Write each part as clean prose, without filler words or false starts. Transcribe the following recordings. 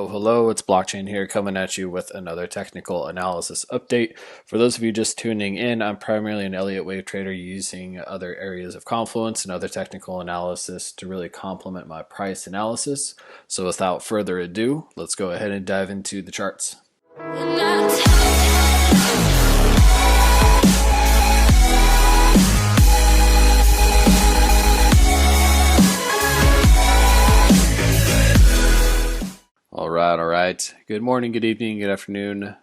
Hello, it's Blockchain here coming at you with another technical analysis update. For those of you just tuning in, I'm primarily an Elliott Wave trader using other areas of Confluence and other technical analysis to really complement my price analysis. So without further ado, let's go ahead and dive into the charts. All right. Good morning, good evening, good afternoon,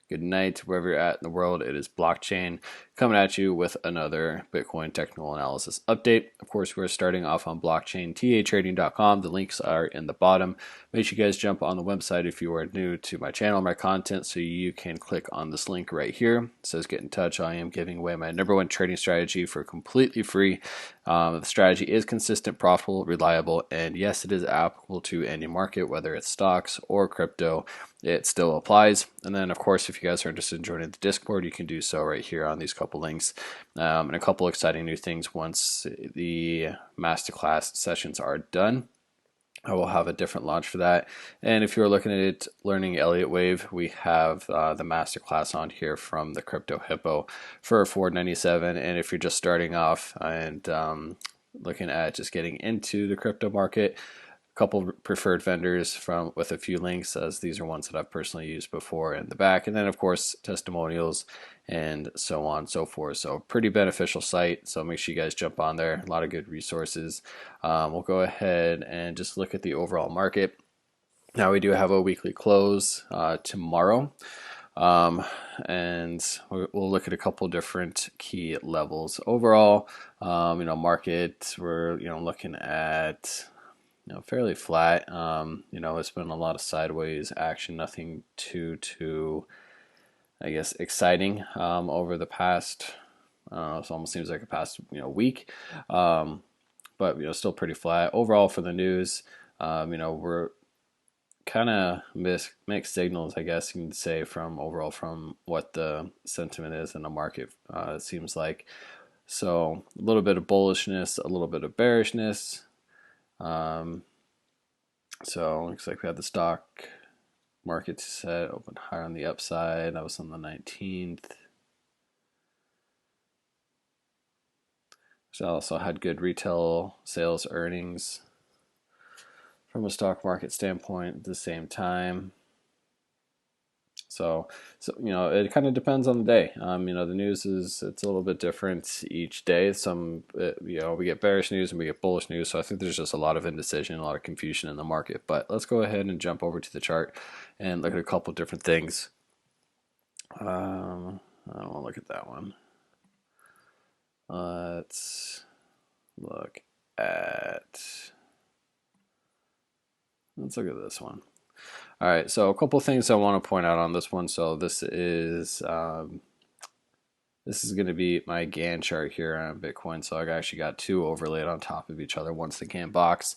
good night, wherever you're at in the world. It is Blockchain coming at you with another Bitcoin technical analysis update. Of course, we're starting off on blockchain, tatrading.com. The links are in the bottom. Make sure you guys jump on the website if you are new to my channel, my content, so you can click on this link right here. It says get in touch. I am giving away my #1 trading strategy for completely free. The strategy is consistent, profitable, reliable, and yes, it is applicable to any market, whether it's stocks or crypto. It still applies. And then, of course, if you guys are interested in joining the Discord, you can do so right here on these couple links. And a couple exciting new things once the masterclass sessions are done. I will have a different launch for that. And if you're looking at it, learning Elliott Wave, we have the masterclass on here from the Crypto Hippo for $4.97. And if you're just starting off and looking at just getting into the crypto market, couple preferred vendors from with a few links, as these are ones that I've personally used before in the back, and then of course testimonials and so on and so forth. So pretty beneficial site, so make sure you guys jump on there. A lot of good resources. We'll go ahead and just look at the overall market. Now we do have a weekly close tomorrow, and we'll look at a couple different key levels. Overall, market, we're looking at fairly flat. It's been a lot of sideways action, nothing too I guess exciting over the past, I don't know, it almost seems like a past week, but still pretty flat overall. For the news, we're kind of mixed signals, I guess you can say, from what the sentiment is in the market. It seems like, so a little bit of bullishness, a little bit of bearishness. So looks like we had the stock market set open higher on the upside. That was on the 19th. So also had good retail sales earnings from a stock market standpoint at the same time. So it kind of depends on the day. The news it's a little bit different each day. We get bearish news and we get bullish news. So I think there's just a lot of indecision, a lot of confusion in the market. But let's go ahead and jump over to the chart and look at a couple different things. I don't want to look at that one. Let's look at this one. All right, so a couple things I want to point out on this one. So this is going to be my Gann chart here on Bitcoin. So I've actually got two overlaid on top of each other. One's the Gann box,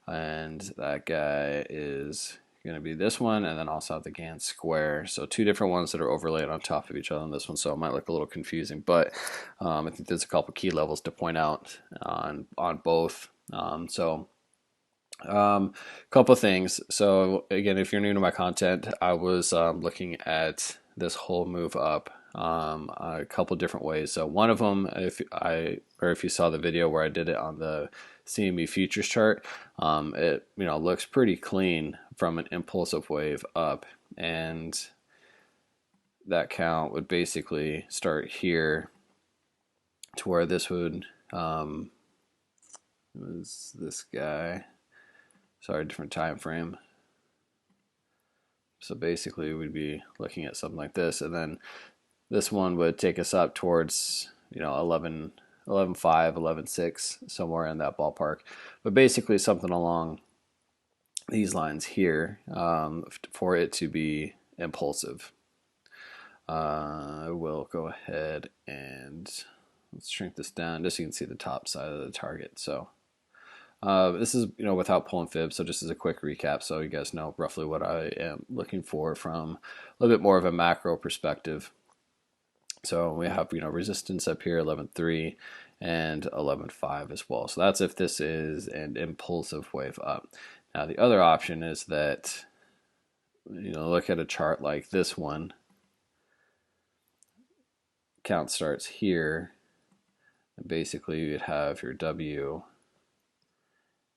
and that guy is going to be this one, and then also have the Gann square. So two different ones that are overlaid on top of each other on this one. So it might look a little confusing, but I think there's a couple key levels to point out on both. Couple things. So again, if you're new to my content, I was looking at this whole move up a couple different ways. So one of them, if you saw the video where I did it on the CME futures chart, it looks pretty clean from an impulsive wave up, and that count would basically start here to where this would was this guy. Sorry, different time frame. So basically we'd be looking at something like this, and then this one would take us up towards 11.5, 11.6, somewhere in that ballpark. But basically something along these lines here for it to be impulsive. I will go ahead and let's shrink this down just so you can see the top side of the target. So this is, without pulling fibs, so just as a quick recap so you guys know roughly what I am looking for from a little bit more of a macro perspective. So we have, resistance up here, 11.3 and 11.5 as well. So that's if this is an impulsive wave up. Now the other option is that, look at a chart like this one. Count starts here. And basically you'd have your W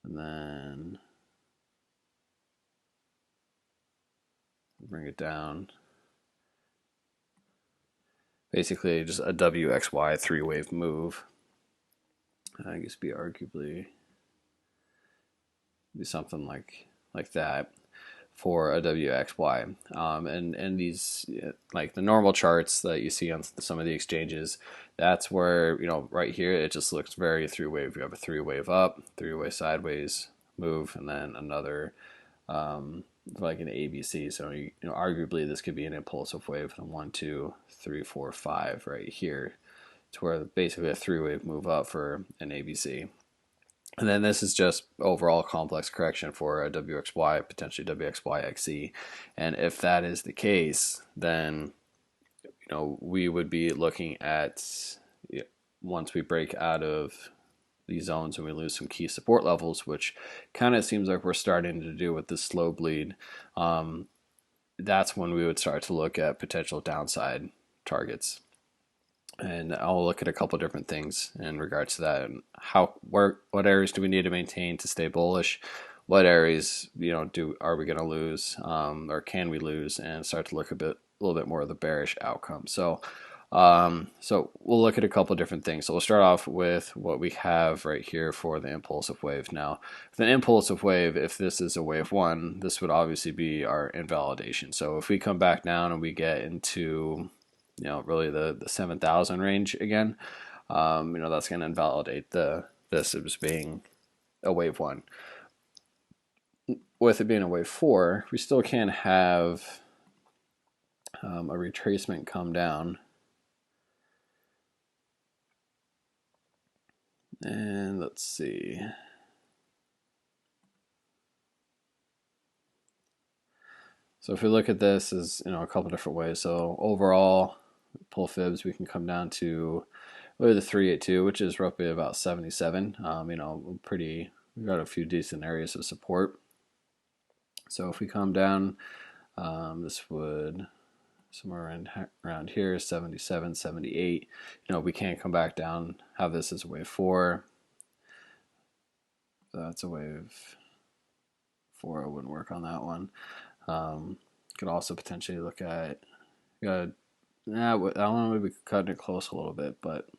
and then bring it down. Basically just a WXY three-wave move. I guess arguably be something like that for a WXY. And these, like the normal charts that you see on some of the exchanges, that's where, right here, it just looks very three-wave. You have a three-wave up, three-way sideways move, and then another like an ABC. So, arguably this could be an impulsive wave. 1, 2, 3, 4, 5 right here, to where basically a three-wave move up for an ABC. And then this is just overall complex correction for a WXY, potentially WXYXC. And if that is the case, then we would be looking at, once we break out of these zones and we lose some key support levels, which kind of seems like we're starting to do with this slow bleed, that's when we would start to look at potential downside targets. And I'll look at a couple different things in regards to that, and what areas do we need to maintain to stay bullish, what areas are we going to lose, or can we lose, and start to look a little bit more of the bearish outcome. So we'll look at a couple different things. So we'll start off with what we have right here for the impulsive wave. Now, the impulsive wave, if this is a wave 1, this would obviously be our invalidation. So if we come back down and we get into really the 7,000 range again, that's going to invalidate this as being a wave 1. With it being a wave 4, we still can have a retracement come down. And let's see. So if we look at this as a couple different ways, so overall pull fibs, we can come down to really the 382, which is roughly about 77. We've got a few decent areas of support. So if we come down, this would somewhere around here, 77, 78. We can't come back down, have this as a wave 4. That's a wave 4. I wouldn't work on that one. Could also potentially look at, I don't know, maybe cutting it close a little bit, but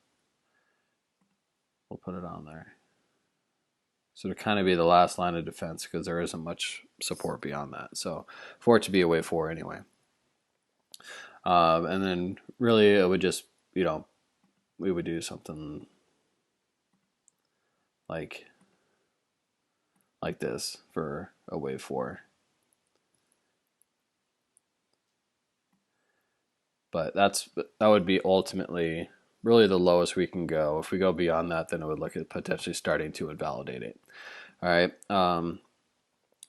we'll put it on there. So to kind of be the last line of defense, because there isn't much support beyond that. So for it to be a wave 4 anyway. And then really it would just, we would do something like this for a wave 4. But that would be ultimately really the lowest we can go. If we go beyond that, then it would look at potentially starting to invalidate it. All right.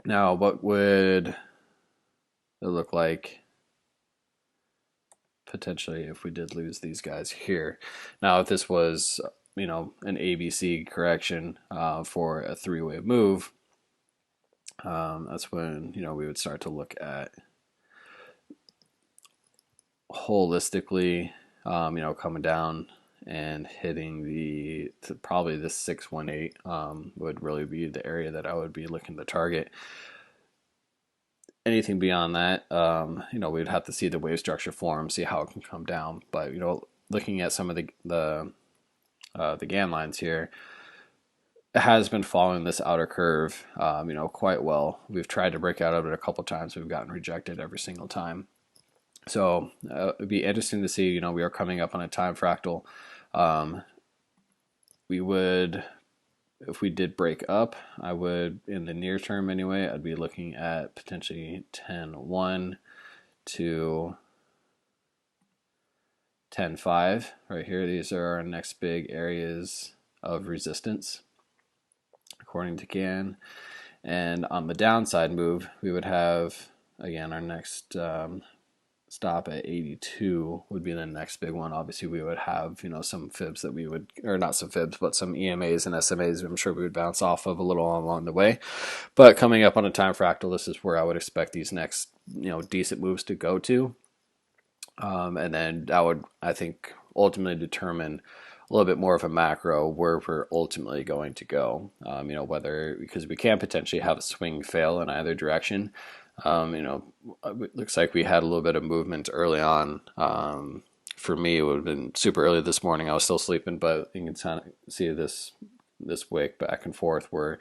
Now, what would it look like potentially if we did lose these guys here? Now, if this was, an ABC correction for a three-wave move, that's when, we would start to look at holistically, coming down and hitting probably the 618 would really be the area that I would be looking to target. Anything beyond that, we'd have to see the wave structure form, see how it can come down. But looking at some of the GAN lines here, it has been following this outer curve, quite well. We've tried to break out of it a couple times. We've gotten rejected every single time. So it'd be interesting to see, we are coming up on a time fractal. We would, if we did break up, I would, in the near term anyway, I'd be looking at potentially 10.1 to 10.5 right here. These are our next big areas of resistance according to GAN. And on the downside move, we would have, again, our next stop at 82 would be the next big one. Obviously, we would have, some fibs that we would, or not some fibs, but some EMAs and SMAs I'm sure we would bounce off of a little along the way. But coming up on a time fractal, this is where I would expect these next, decent moves to go to. And then that would, I think, ultimately determine a little bit more of a macro where we're ultimately going to go. Whether, because we can potentially have a swing fail in either direction. It looks like we had a little bit of movement early on. For me, it would have been super early this morning. I was still sleeping, but you can kind of see this wick back and forth where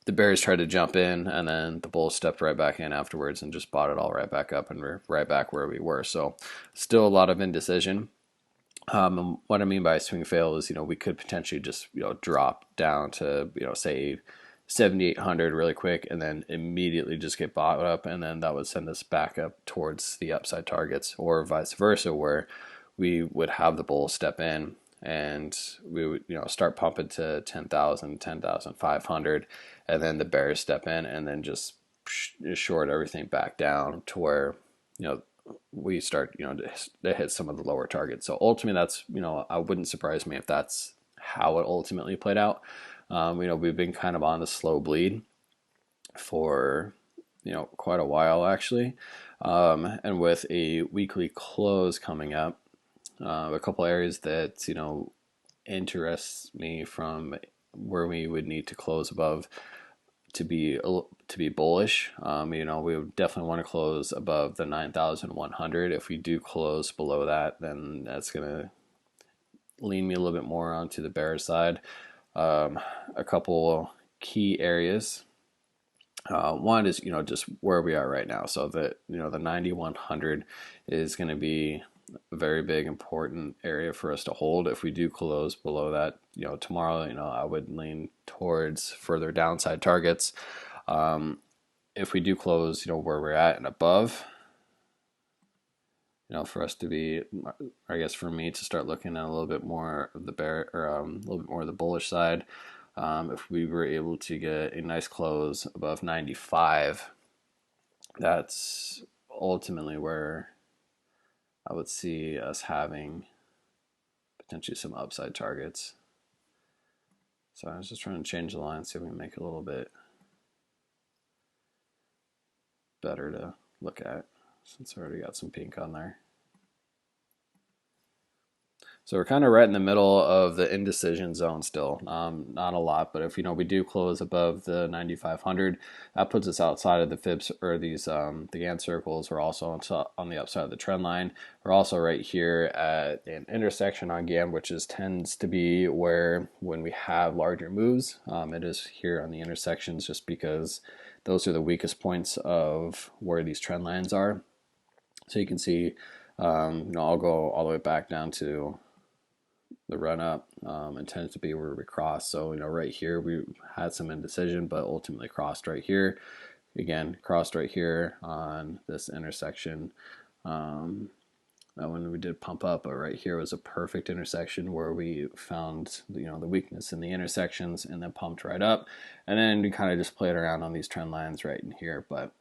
the bears tried to jump in, and then the bulls stepped right back in afterwards and just bought it all right back up, and we're right back where we were. So still a lot of indecision. And what I mean by swing fail is, we could potentially just, drop down to, say 7,800 really quick and then immediately just get bought up, and then that would send us back up towards the upside targets, or vice versa, where we would have the bull step in and we would, start pumping to 10,000, 10,500, and then the bears step in and then just short everything back down to where, we start, to hit some of the lower targets. So ultimately, that's, I wouldn't surprise me if that's how it ultimately played out. We've been kind of on the slow bleed for, quite a while actually. And with a weekly close coming up, a couple areas that, interests me from where we would need to close above to be bullish. We would definitely want to close above the 9,100. If we do close below that, then that's going to lean me a little bit more onto the bear side. A couple key areas. One is, just where we are right now. So the 9,100 is going to be a very big important area for us to hold. If we do close below that, tomorrow, I would lean towards further downside targets. If we do close, where we're at and above, for us to be, I guess for me to start looking at a little bit more of the bear, or a little bit more of the bullish side. If we were able to get a nice close above 95, that's ultimately where I would see us having potentially some upside targets. So I was just trying to change the line, see if we can make it a little bit better to look at, since I already got some pink on there. So we're kind of right in the middle of the indecision zone still. Not a lot, but if we do close above the 9,500, that puts us outside of the fibs, or these the GAN circles. We're also on the upside of the trend line. We're also right here at an intersection on GAN, which tends to be where, when we have larger moves, it is here on the intersections, just because those are the weakest points of where these trend lines are. So you can see, I'll go all the way back down to the run up, and tends to be where we cross. So right here we had some indecision, but ultimately crossed right here. Again, crossed right here on this intersection. When we did pump up, but right here was a perfect intersection where we found the weakness in the intersections, and then pumped right up, and then we kind of just played around on these trend lines right in here. But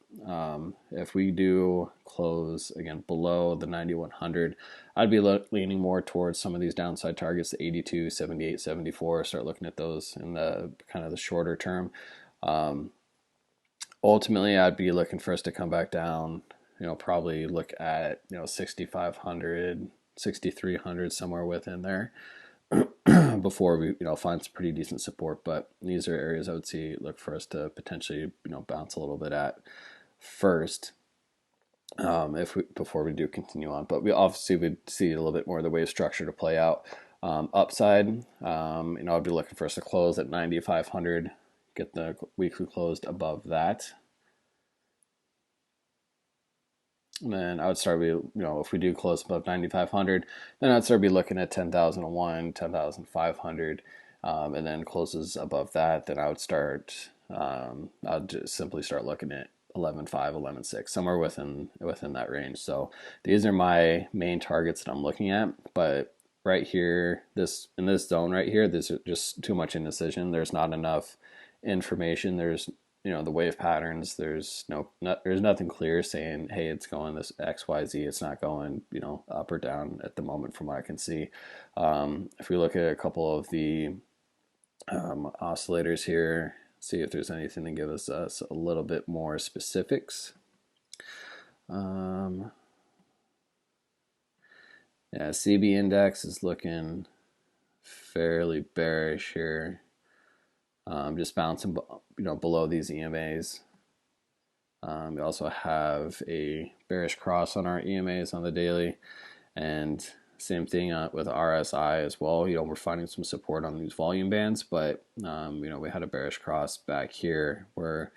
if we do close again below the 9,100, I'd be leaning more towards some of these downside targets, the 82, 78, 74. Start looking at those in the kind of the shorter term. Ultimately, I'd be looking for us to come back down. Probably look at 6,500, 6,300, somewhere within there, before we find some pretty decent support. But these are areas I would look for us to potentially bounce a little bit at first, before we do continue on. But we obviously would see a little bit more of the wave structure to play out. Upside, I'd be looking for us to close at 9,500, get the weekly closed above that. And then I would start if we do close above 9,500, then I'd start looking at 10,001, 10,500, and then closes above that. Then I would I'd just simply start looking at 11.5, 11.6, somewhere within that range. So these are my main targets that I'm looking at. But right here, in this zone right here, there's just too much indecision. There's not enough information. There's the wave patterns. There's there's nothing clear saying, hey, it's going this XYZ. It's not going up or down at the moment from what I can see. If we look at a couple of the oscillators here, see if there's anything to give us a little bit more specifics. Yeah, CB index is looking fairly bearish here. Just bouncing below these EMAs. We also have a bearish cross on our EMAs on the daily, and same thing with RSI as well. We're finding some support on these volume bands, but we had a bearish cross back here where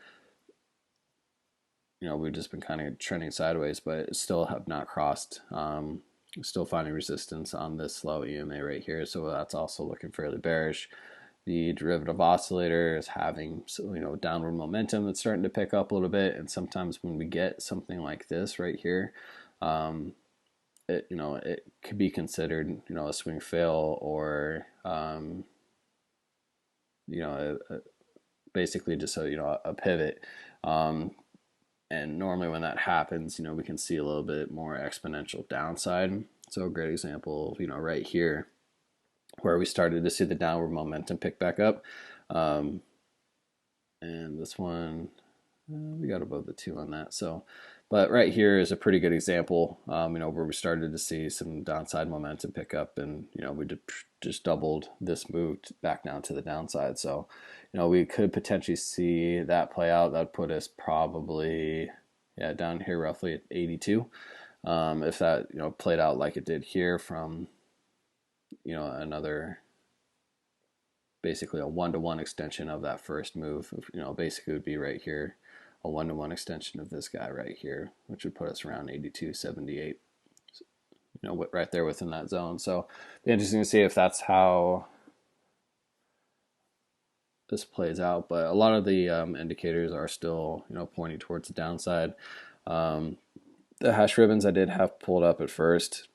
we've just been kind of trending sideways, but still have not crossed. Still finding resistance on this low EMA right here, so that's also looking fairly bearish. The derivative oscillator is having downward momentum that's starting to pick up a little bit, and sometimes when we get something like this right here, it could be considered a swing fail, or basically just a pivot. And normally when that happens, we can see a little bit more exponential downside. So a great example, right here, where we started to see the downward momentum pick back up. And this one, we got above the 2 on that. So, but right here is a pretty good example, where we started to see some downside momentum pick up, and we just doubled this move back down to the downside. So, we could potentially see that play out. That'd put us probably down here roughly at 82. If that played out like it did here from another, basically a 1-to-1 extension of that first move, basically would be right here, a 1-to-1 extension of this guy right here, which would put us around 82.78, right there within that zone. So it'd be interesting to see if that's how this plays out, but a lot of the indicators are still pointing towards the downside. The hash ribbons I did have pulled up at first.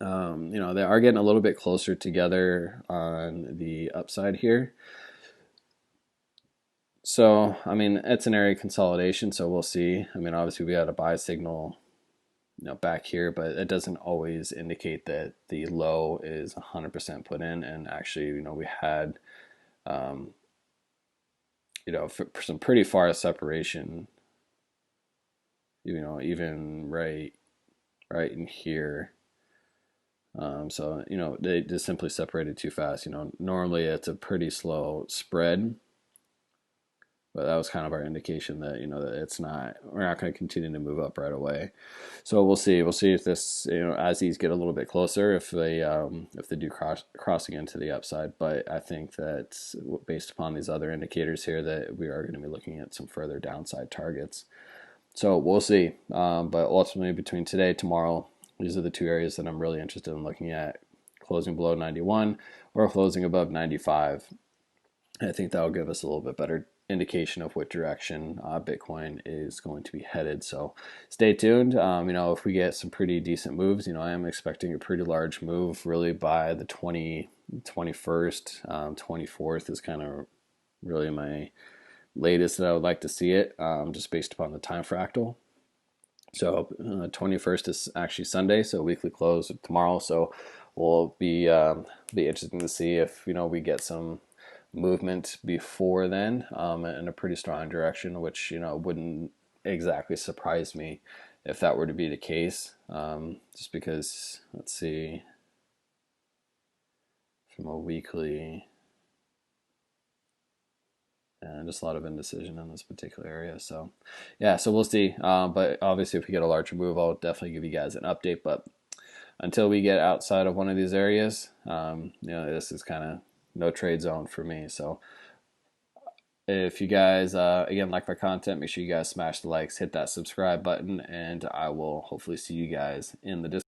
They are getting a little bit closer together on the upside here. So, it's an area consolidation, so we'll see. Obviously we had a buy signal back here, but it doesn't always indicate that the low is 100% put in, and actually, we had for some pretty far separation, even right in here. So they just simply separated too fast. Normally it's a pretty slow spread, but that was kind of our indication that that we're not going to continue to move up right away. So we'll see if this as these get a little bit closer, if they do crossing into the upside. But I think that based upon these other indicators here, that we are going to be looking at some further downside targets. So we'll see. But ultimately, between today and tomorrow, these are the two areas that I'm really interested in looking at: closing below 91 or closing above 95. I think that will give us a little bit better indication of what direction Bitcoin is going to be headed. So stay tuned. If we get some pretty decent moves, I am expecting a pretty large move really by the 21st, 24th is kind of really my latest that I would like to see it, just based upon the time fractal. So 21st is actually Sunday, so weekly close tomorrow. So we'll be interesting to see if we get some movement before then, in a pretty strong direction, which wouldn't exactly surprise me if that were to be the case. Just because, let's see, from a weekly. And just a lot of indecision in this particular area. So yeah, so we'll see. But obviously if we get a larger move, I'll definitely give you guys an update. But until we get outside of one of these areas, this is kind of no trade zone for me. So if you guys, again, like my content, make sure you guys smash the likes, hit that subscribe button, and I will hopefully see you guys in the Discord.